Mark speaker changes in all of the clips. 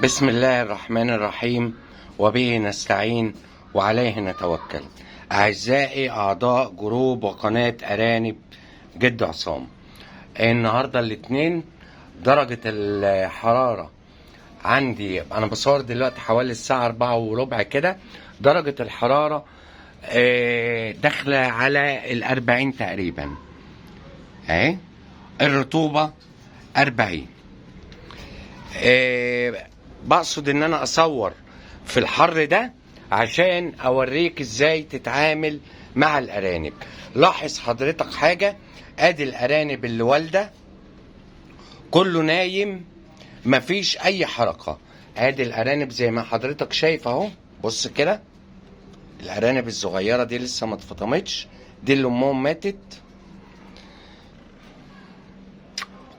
Speaker 1: بسم الله الرحمن الرحيم، وبه نستعين وعليه نتوكل. أعزائي أعضاء جروب وقناة أرانب جد عصام، النهاردة الاثنين درجة الحرارة عندي، أنا بصور دلوقتي حوالي الساعة 4:15 كده. درجة الحرارة داخلة على 40 تقريبا، اهي. الرطوبة 40. بقصد ان انا اصور في الحر ده عشان اوريك ازاي تتعامل مع الارانب. لاحظ حضرتك حاجة، ادي الارانب اللي والدة كله نايم، مفيش اي حركة. ادي الارانب زي ما حضرتك شايف اهو، بص كده. الارانب الصغيرة دي لسه ما اتفطمتش، دي اللي امهم ماتت.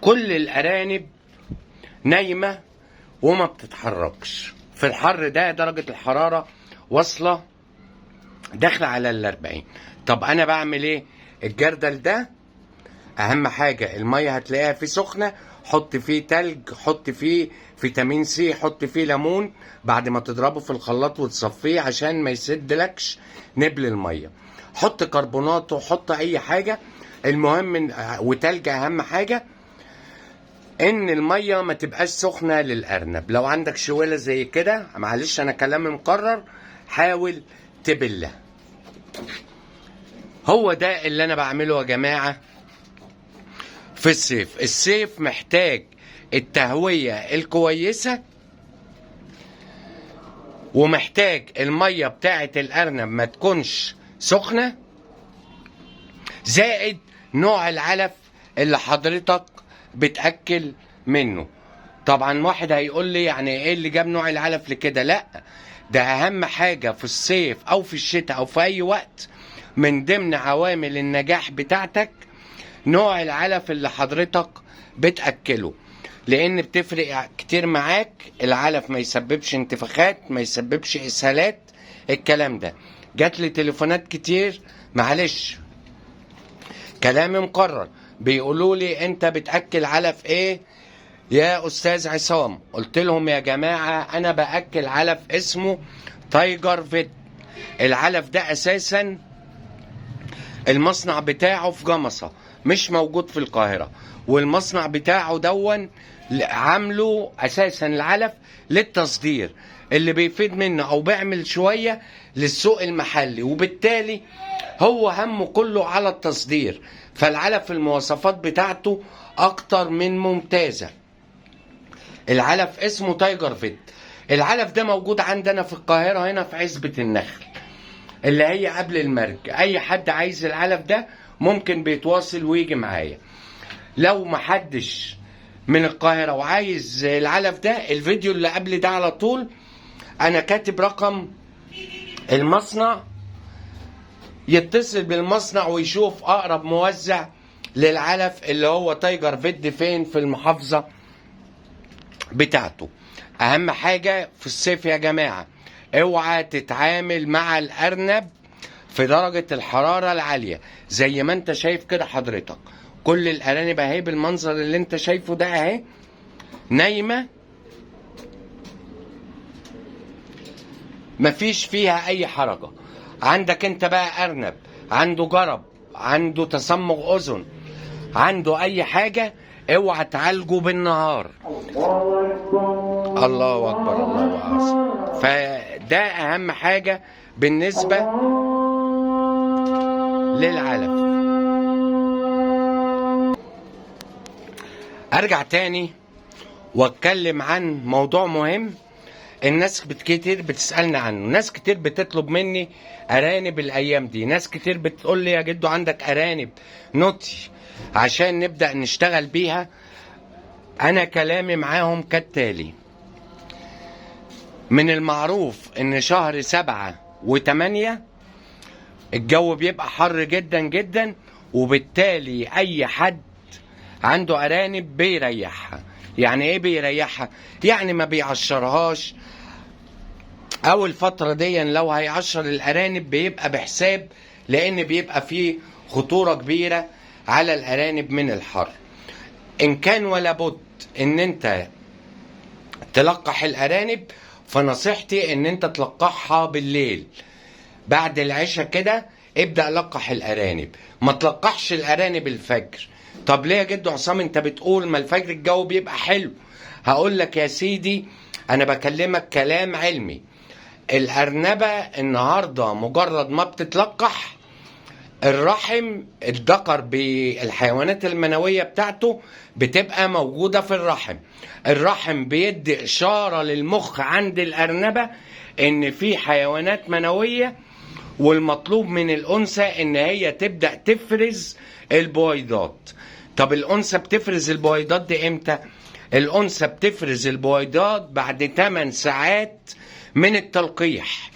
Speaker 1: كل الارانب نايمة وما بتتحركش. في الحر ده درجة الحرارة واصلة داخلة على 40. طب انا بعمل ايه؟ الجردل ده اهم حاجة، المية هتلاقيها فيه سخنة، حط فيه تلج، حط فيه فيتامين سي، حط فيه ليمون بعد ما تضربه في الخلاط وتصفيه عشان ما يسدلكش نبل المية. حط كربونات وحط اي حاجة، المهم وتلج اهم حاجة ان الميه ما تبقاش سخنه للارنب. لو عندك شويله زي كده، معلش انا كلامي مكرر، حاول تبلها. هو ده اللي انا بعمله يا جماعه في الصيف. الصيف محتاج التهويه الكويسه، ومحتاج الميه بتاعه الارنب ما تكونش سخنه، زائد نوع العلف اللي حضرتك بتاكل منه. طبعا واحد هيقول لي يعني ايه اللي جاب نوع العلف لكده؟ لا، ده اهم حاجة في الصيف او في الشتاء او في اي وقت من ضمن عوامل النجاح بتاعتك نوع العلف اللي حضرتك بتأكله، لان بتفرق كتير معاك. العلف ما يسببش انتفاخات، ما يسببش اسهالات، الكلام ده. جات لي تليفونات كتير، معلش كلامي مقرر، بيقولوا لي انت بتأكل علف ايه يا استاذ عصام؟ قلت لهم يا جماعة انا باكل علف اسمه تايجر فيت. العلف ده اساسا المصنع بتاعه في جمصة، مش موجود في القاهرة، والمصنع بتاعه دون عامله اساسا العلف للتصدير، اللي بيفيد منه او بيعمل شوية للسوق المحلي، وبالتالي هو همه كله على التصدير. فالعلف المواصفات بتاعته اكتر من ممتازة. العلف اسمه تايجر فيت. العلف ده موجود عندنا في القاهرة هنا في عزبة النخل اللي هي قبل المرج. اي حد عايز العلف ده ممكن بيتواصل ويجي معايا. لو محدش من القاهرة وعايز العلف ده، الفيديو اللي قبل ده على طول انا كاتب رقم المصنع، يتصل بالمصنع ويشوف اقرب موزع للعلف اللي هو تايجر فيت فين في المحافظة بتاعته. اهم حاجة في الصيف يا جماعة، اوعى تتعامل مع الارنب في درجة الحرارة العالية. زي ما انت شايف كده حضرتك، كل الارانب اهي بالمنظر اللي انت شايفه ده اهي نايمة، مفيش فيها اي حركة. عندك انت بقى ارنب عنده جرب، عنده تصمغ اذن، عنده اي حاجة، اوعى تعالجه بالنهار. الله اكبر، الله اكبر. فده اهم حاجة بالنسبة للعلف. ارجع تاني واتكلم عن موضوع مهم الناس كتير بتسألني عنه. ناس كتير بتطلب مني ارانب الايام دي، ناس كتير بتقول لي يا جدو عندك ارانب نوتي عشان نبدأ نشتغل بيها. انا كلامي معاهم كالتالي: من المعروف ان شهر 7 و8 الجو بيبقى حر جدا جدا، وبالتالي اي حد عنده ارانب بيريحها. يعني ايه بيريحها؟ يعني ما بيعشرهاش، او الفترة دي لو هيعشر الارانب بيبقى بحساب، لان بيبقى فيه خطورة كبيرة على الارانب من الحر. ان كان ولا بد ان انت تلقح الارانب، فنصيحتي ان انت تلقحها بالليل بعد العشاء كده. ابدأ لقح الارانب، ما تلقحش الارانب الفجر. طب ليه يا جدو عصام انت بتقول ما الفجر الجو بيبقى حلو؟ هقول لك يا سيدي، انا بكلمك كلام علمي. الارنبة النهاردة مجرد ما بتتلقح، الرحم الذكر بالحيوانات المنوية بتاعته بتبقى موجودة في الرحم. الرحم بيدي إشارة للمخ عند الأرنبة إن في حيوانات منوية، والمطلوب من الأنثى إن هي تبدأ تفرز البويضات. طب الأنثى بتفرز البويضات دي إمتى؟ الأنثى بتفرز البويضات بعد 8 ساعات من التلقيح.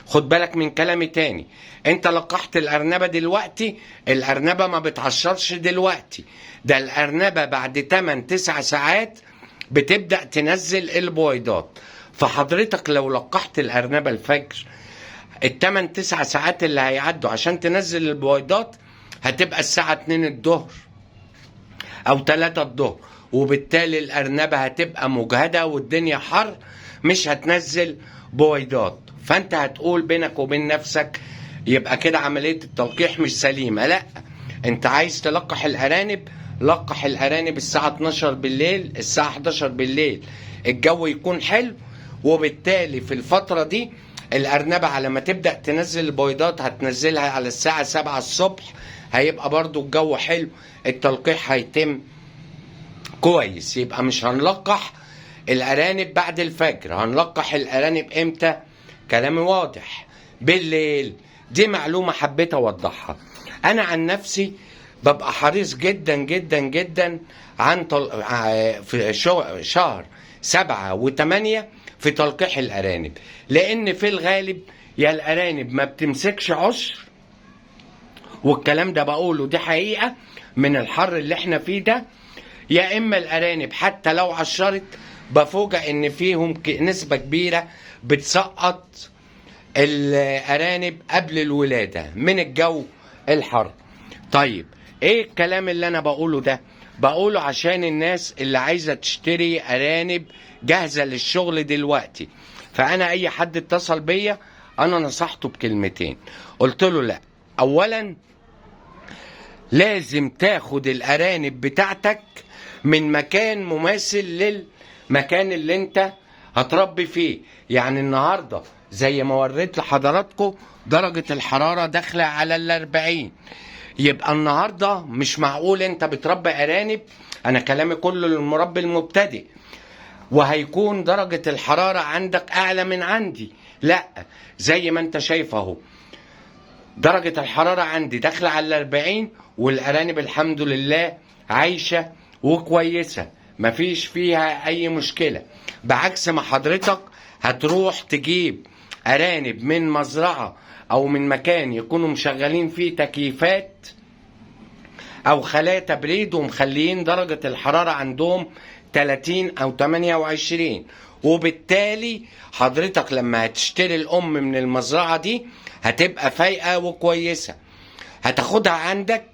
Speaker 1: خد بالك من كلامي تاني، انت لقحت الارنبة دلوقتي، الارنبة ما بتعشرش دلوقتي، ده الارنبة بعد 8-9 ساعات بتبدأ تنزل البويضات. فحضرتك لو لقحت الارنبة الفجر، ال8-9 ساعات اللي هيعدوا عشان تنزل البويضات هتبقى الساعة 2 الظهر او 3 الظهر، وبالتالي الارنبة هتبقى مجهدة والدنيا حر، مش هتنزل بويضات. فانت هتقول بينك وبين نفسك يبقى كده عملية التلقيح مش سليمة. لا، انت عايز تلقح الارانب، لقح الارانب الساعة 12 بالليل، الساعة 11 بالليل الجو يكون حلو، وبالتالي في الفترة دي الارنبة على ما تبدأ تنزل البيضات هتنزلها على الساعة 7 الصبح، هيبقى برضو الجو حلو، التلقيح هيتم كويس. يبقى مش هنلقح الارانب بعد الفجر، هنلقح الارانب امتى؟ كلامي واضح، بالليل. دي معلومة حبيت اوضحها. انا عن نفسي ببقى حريص جدا جدا جدا عن في شهر 7 و8 في تلقيح الارانب، لان في الغالب يا الارانب ما بتمسكش عشر، والكلام ده بقوله دي حقيقة من الحر اللي احنا فيه ده، يا اما الارانب حتى لو عشرت بفوجئ ان فيهم نسبة كبيرة بتسقط الارانب قبل الولادة من الجو الحر. طيب ايه الكلام اللي انا بقوله ده؟ بقوله عشان الناس اللي عايزة تشتري ارانب جاهزة للشغل دلوقتي. فانا اي حد اتصل بيا انا نصحته بكلمتين، قلت له لا، اولا لازم تاخد الارانب بتاعتك من مكان مماثل للمكان اللي انت هتربي فيه. يعني النهاردة زي ما وريت لحضراتكم درجة الحرارة داخلة على 40، يبقى النهاردة مش معقول انت بتربي ارانب، انا كلامي كله للمربي المبتدئ، وهيكون درجة الحرارة عندك اعلى من عندي. لا، زي ما انت شايف اهو درجة الحرارة عندي داخلة على 40، والارانب الحمد لله عايشة وكويسة، مفيش فيها اي مشكلة. بعكس ما حضرتك هتروح تجيب ارانب من مزرعة او من مكان يكونوا مشغلين فيه تكييفات او خلايا تبريد ومخليين درجة الحرارة عندهم 30 او 28، وبالتالي حضرتك لما هتشتري الام من المزرعة دي هتبقى فايقة وكويسة، هتاخدها عندك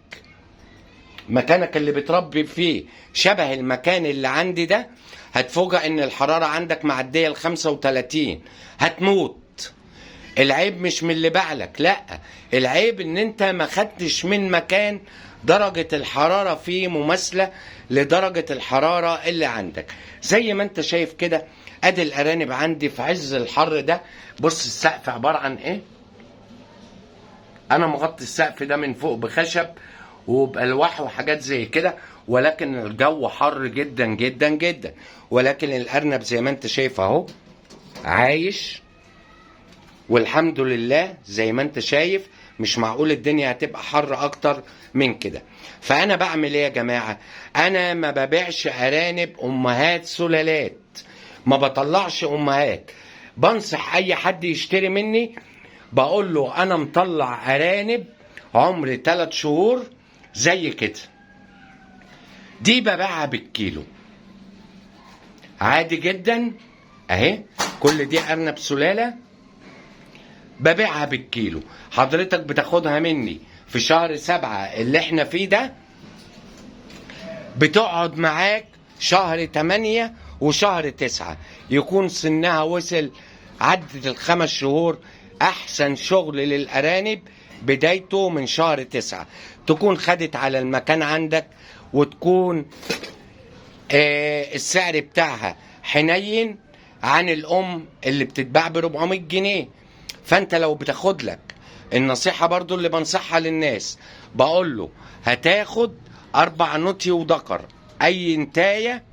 Speaker 1: مكانك اللي بتربي فيه شبه المكان اللي عندي ده، هتفوجئ ان الحرارة عندك معدية 35، هتموت. العيب مش من اللي بعلك، لا، العيب ان انت ما خدتش من مكان درجة الحرارة فيه مماثلة لدرجة الحرارة اللي عندك. زي ما انت شايف كده ادي الارانب عندي في عز الحر ده. بص السقف عبارة عن ايه، انا مغطي السقف ده من فوق بخشب وبألواح وحاجات زي كده، ولكن الجو حر جدا جدا جدا، ولكن الارنب زي ما انت شايف اهو عايش والحمد لله. زي ما انت شايف مش معقول الدنيا هتبقى حر اكتر من كده. فانا بعمل ايه يا جماعة؟ انا ما ببيعش ارانب امهات سلالات، ما بطلعش امهات. بنصح اي حد يشتري مني بقول له انا مطلع ارانب عمر 3 شهور زي كده، دي ببيعها بالكيلو عادي جدا اهي. كل دي ارنب سلالة ببيعها بالكيلو، حضرتك بتاخدها مني في شهر 7 اللي احنا فيه ده، بتقعد معاك شهر 8 وشهر 9. يكون سنها وصل عدت ال5 شهور. احسن شغل للارانب بدايته من شهر 9، تكون خدت على المكان عندك، وتكون السعر بتاعها حنين عن الام اللي بتتباع ب400 جنيه. فانت لو بتاخد لك النصيحة برضو اللي بنصحها للناس، بقول له هتاخد 4 نوتي وذكر. اي انتاية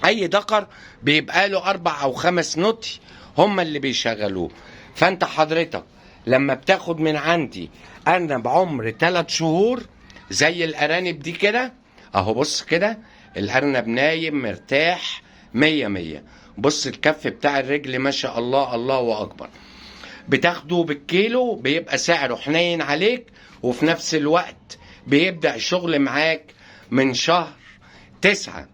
Speaker 1: اي ذكر بيبقى له 4 أو 5 نوتي هم اللي بيشغلوه. فانت حضرتك لما بتاخد من عندي ارنب عمر 3 شهور زي الارانب دي كده اهو، بص كده الارنب نايم مرتاح 100 بص الكف بتاع الرجل ما شاء الله، الله اكبر. بتاخده بالكيلو بيبقى سعره حنين عليك، وفي نفس الوقت بيبدأ شغل معاك من شهر 9.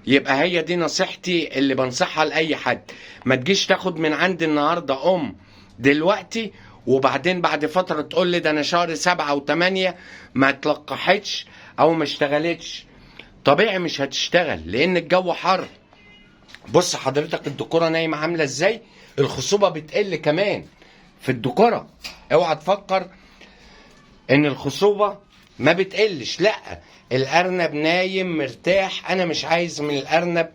Speaker 1: يبقى هي دي نصيحتي اللي بنصحها لأي حد. ما تجيش تاخد من عندي النهاردة دلوقتي وبعدين بعد فترة تقول لي ده أنا شهر 7 و8 ما تلقحتش أو ما اشتغلتش. طبيعي مش هتشتغل لأن الجو حر. بص حضرتك الدكورة نايمة عاملة ازاي، الخصوبة بتقل كمان في الدكورة. اوعى تفكر ان الخصوبة ما بتقلش، لا الارنب نايم مرتاح. انا مش عايز من الارنب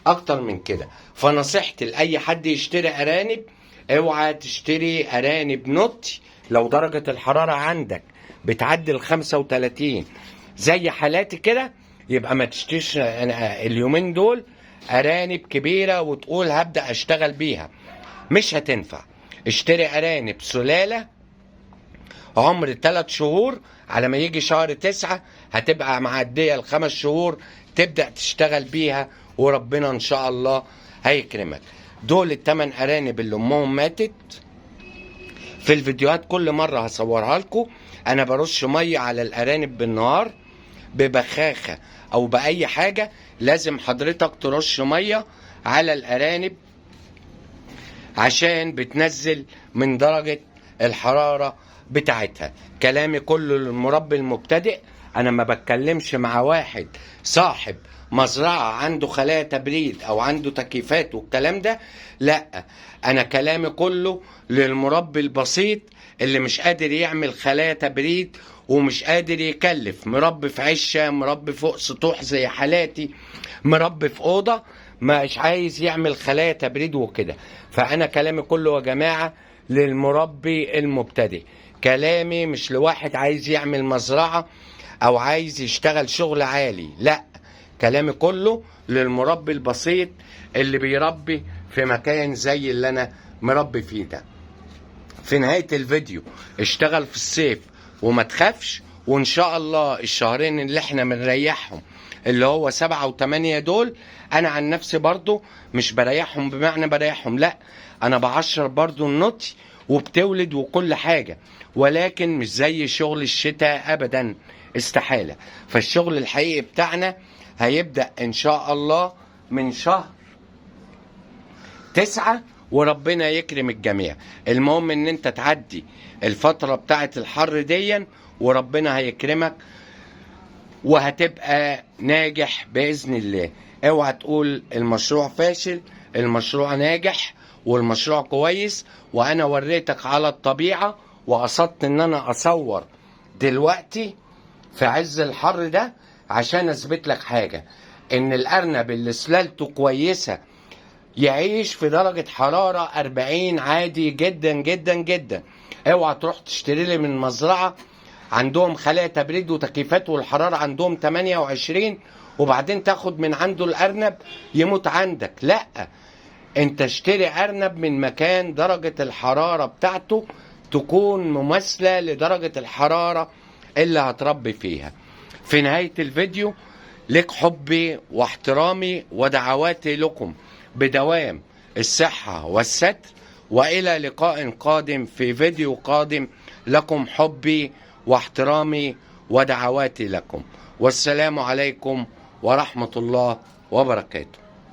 Speaker 1: اكتر من كده. فنصيحتي لاي حد يشتري ارانب، اوعى تشتري ارانب نوتي لو درجة الحرارة عندك بتعدي ال35 زي حالاتي كده. يبقى ما تشتريش اليومين دول ارانب كبيرة وتقول هبدأ اشتغل بيها، مش هتنفع. اشتري ارانب سلالة عمر 3 شهور، على ما يجي شهر 9 هتبقى معدية ال5 شهور تبدأ تشتغل بيها، وربنا ان شاء الله هيكرمك. دول ال8 ارانب اللي امهم ماتت. في الفيديوهات كل مرة هصورها لكم انا برش مية على الارانب بالنهار ببخاخة او باي حاجة. لازم حضرتك ترش مية على الارانب عشان بتنزل من درجة الحرارة بتاعتها. كلامي كله للمربي المبتدئ، انا ما بتكلمش مع واحد صاحب مزرعة عنده خلايا تبريد او عنده تكييفات والكلام ده، لا انا كلامي كله للمربي البسيط اللي مش قادر يعمل خلايا تبريد ومش قادر يكلف، مربي في عشة، مربي فوق سطوح زي حالاتي، مربي في أوضة مش عايز يعمل خلايا تبريد وكده. فأنا كلامي كله يا جماعة للمربي المبتدئ، كلامي مش لواحد عايز يعمل مزرعة أو عايز يشتغل شغل عالي، لا كلامي كله للمربي البسيط اللي بيربي في مكان زي اللي أنا مربي فيه ده. في نهاية الفيديو اشتغل في الصيف وما تخافش، وان شاء الله الشهرين اللي احنا بنريحهم اللي هو 7 و8 دول، انا عن نفسي برضو مش بريحهم بمعنى بريحهم، لا انا بعشر برضو النوتي وبتولد وكل حاجة، ولكن مش زي شغل الشتاء ابدا، استحالة. فالشغل الحقيقي بتاعنا هيبدأ ان شاء الله من شهر 9 وربنا يكرم الجميع. المهم ان انت تعدي الفترة بتاعت الحر دي وربنا هيكرمك وهتبقى ناجح بإذن الله. اوعى تقول المشروع فاشل، المشروع ناجح والمشروع كويس. وانا وريتك على الطبيعة وقصدت ان انا اصور دلوقتي في عز الحر ده عشان اثبت لك حاجة، ان الارنب اللي سلالته كويسة يعيش في درجة حرارة 40 عادي جدا جدا جدا. اوعى تروح تشتري لي من مزرعة عندهم خلايا تبريد وتكييفات والحرارة عندهم 28 وبعدين تاخد من عنده الارنب يموت عندك، لا انت اشتري ارنب من مكان درجة الحرارة بتاعته تكون مماثلة لدرجة الحرارة اللي هتربي فيها. في نهاية الفيديو لك حبي واحترامي ودعواتي لكم بدوام الصحة والستر، وإلى لقاء قادم في فيديو قادم. لكم حبي واحترامي ودعواتي لكم، والسلام عليكم ورحمة الله وبركاته.